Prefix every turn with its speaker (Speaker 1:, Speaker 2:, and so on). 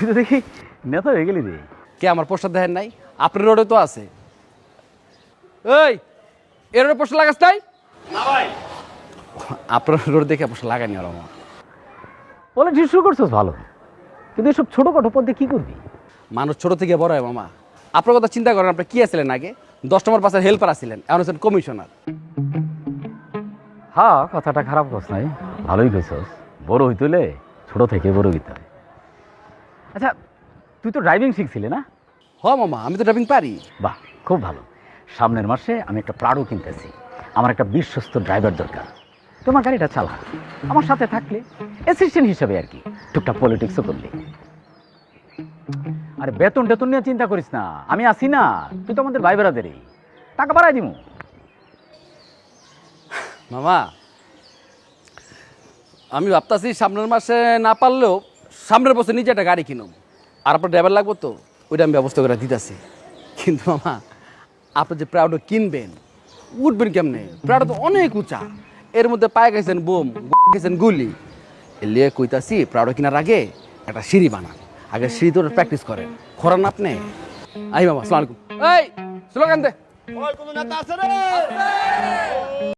Speaker 1: তুই তো দেখি নেতা হয়ে গেলি রে।
Speaker 2: কে আমার পোস্টার দেখেন নাই? আপনার রোডে তো আছে। এই এর রোডে পোস্টার লাগাস নাই?
Speaker 3: না ভাই।
Speaker 2: আপনার রোড দেখে পোস্টার লাগানি আর আমার।
Speaker 1: পলিটিক্স শুরু করছিস ভালো, কিন্তু এসব ছোটোখাটো পদে কি করবি?
Speaker 2: মানুষ ছোট থেকে বড় হয় মামা। আপনার কথা চিন্তা করেন, আপনি কি আছিলেন আগে? 10 নম্বর পাশের হেল্পার আছিলেন, এখন হচ্ছেন কমিশনার।
Speaker 1: হ্যাঁ, কথাটা খারাপ কস নাই, ভালোই কইছস। বড় হইতে ছোট থেকে বড় হইতে হয়। আচ্ছা, তুই তো ড্রাইভিং শিখছিলি না?
Speaker 2: হ মামা, আমি তো ড্রাইভিং পারি।
Speaker 1: বাহ, খুব ভালো। সামনের মাসে আমি একটা প্রাডো কিনতেছি। আমার একটা বিশ্বস্ত ড্রাইভার দরকার। তোমার গাড়িটা চালা, আমার সাথে থাকলে অ্যাসিস্ট্যান্ট হিসেবে আর কি, টুকটাক পলিটিক্সও করলি। আরে বেতন টেতন নিয়ে চিন্তা করিস না, আমি আছি না। তুই তো আমাদের ভাই বেড়াদেরই, টাকা বাড়াই দিমু।
Speaker 2: মামা আমি ভাবতাছি সামনের মাসে না পারলেও সামনের বছর নিজে একটা গাড়ি কিনুম। আর আপনার ড্রাইভার লাগবো তো, ওইটা আমি ব্যবস্থা করে দিতেছি। কিন্তু মামা, আপনি যে প্রাউডো কিনবেন, উঠবেন কেমনে? প্রাউডো তো অনেক উঁচা, এর মধ্যে পায়ে গেছেন বোম, গেছেন গুলি। এলিয়ে কইতাছি প্রাউডো কেনার আগে একটা সিঁড়ি বানান, আগে সিঁড়ি ধরে প্র্যাকটিস করেন। খরান আপনি। আই মামা, আসসালামু আলাইকুম। এই স্লোগান দে।
Speaker 3: ওই কোন নেতা আছে রে?